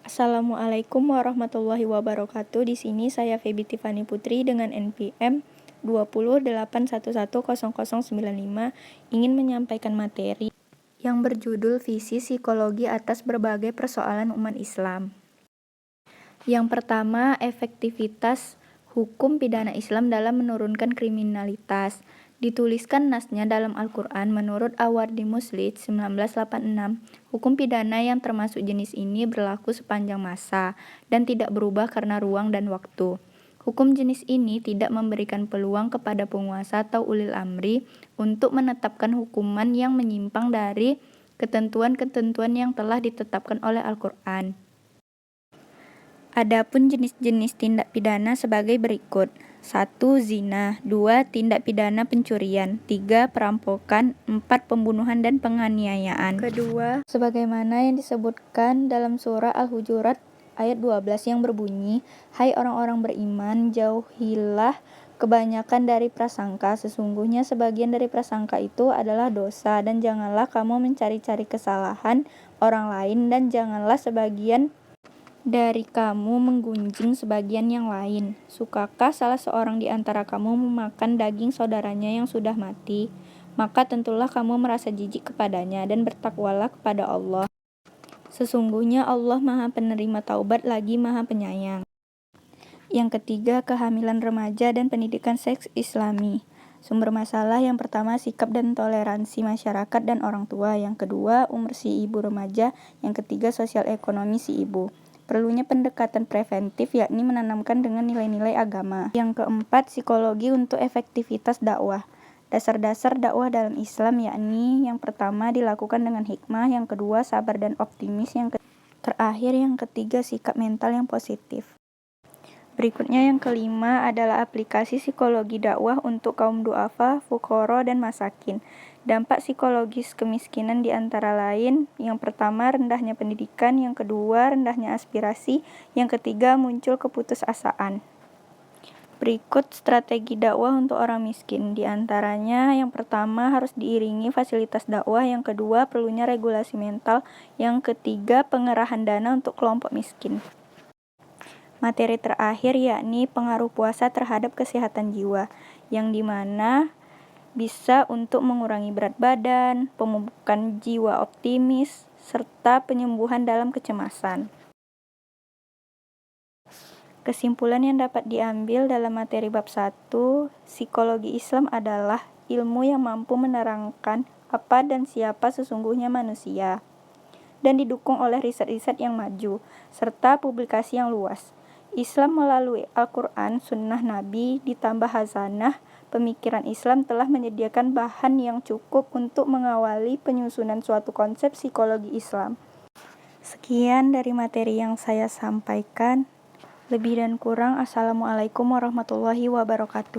Assalamualaikum warahmatullahi wabarakatuh. Di sini saya Feby Tiffany Putri dengan NPM 2081100095 ingin menyampaikan materi yang berjudul Visi Psikologi atas berbagai persoalan umat Islam. Yang pertama, efektivitas hukum pidana Islam dalam menurunkan kriminalitas. Dituliskan nasnya dalam Al-Quran menurut Awardi Muslid 1986, hukum pidana yang termasuk jenis ini berlaku sepanjang masa dan tidak berubah karena ruang dan waktu. Hukum jenis ini tidak memberikan peluang kepada penguasa atau ulil amri untuk menetapkan hukuman yang menyimpang dari ketentuan-ketentuan yang telah ditetapkan oleh Al-Quran. Adapun jenis-jenis tindak pidana sebagai berikut. 1. Zina. 2. Tindak pidana pencurian. 3. Perampokan. 4. Pembunuhan dan penganiayaan. Kedua, sebagaimana yang disebutkan dalam surah Al-Hujurat ayat 12 yang berbunyi, "Hai orang-orang beriman, jauhilah kebanyakan dari prasangka, sesungguhnya sebagian dari prasangka itu adalah dosa, dan janganlah kamu mencari-cari kesalahan orang lain, dan janganlah sebagian dari kamu menggunjing sebagian yang lain. Sukakah salah seorang di antara kamu memakan daging saudaranya yang sudah mati? Maka tentulah kamu merasa jijik kepadanya, dan bertakwalah kepada Allah. Sesungguhnya Allah Maha Penerima Taubat lagi Maha Penyayang." Yang ketiga, kehamilan remaja dan pendidikan seks Islami. Sumber masalah yang pertama, sikap dan toleransi masyarakat dan orang tua. Yang kedua, umur si ibu remaja. Yang ketiga, sosial ekonomi si ibu. Perlunya pendekatan preventif, yakni menanamkan dengan nilai-nilai agama. Yang keempat, psikologi untuk efektivitas dakwah. Dasar-dasar dakwah dalam Islam, yakni yang pertama dilakukan dengan hikmah, yang kedua sabar dan optimis, yang terakhir yang ketiga sikap mental yang positif. Berikutnya yang kelima adalah aplikasi psikologi dakwah untuk kaum du'afa, fuqara, dan masakin. Dampak psikologis kemiskinan di antara lain, yang pertama rendahnya pendidikan, yang kedua rendahnya aspirasi, yang ketiga muncul keputusasaan. Berikut strategi dakwah untuk orang miskin. Di antaranya yang pertama harus diiringi fasilitas dakwah, yang kedua perlunya regulasi mental, yang ketiga pengerahan dana untuk kelompok miskin. Materi terakhir yakni pengaruh puasa terhadap kesehatan jiwa, yang dimana bisa untuk mengurangi berat badan, pemupukan jiwa optimis, serta penyembuhan dalam kecemasan. Kesimpulan yang dapat diambil dalam materi bab 1, psikologi Islam adalah ilmu yang mampu menerangkan apa dan siapa sesungguhnya manusia, dan didukung oleh riset-riset yang maju, serta publikasi yang luas. Islam melalui Al-Quran, Sunnah Nabi, ditambah hazanah pemikiran Islam telah menyediakan bahan yang cukup untuk mengawali penyusunan suatu konsep psikologi Islam. Sekian dari materi yang saya sampaikan. Lebih dan kurang, Assalamualaikum warahmatullahi wabarakatuh.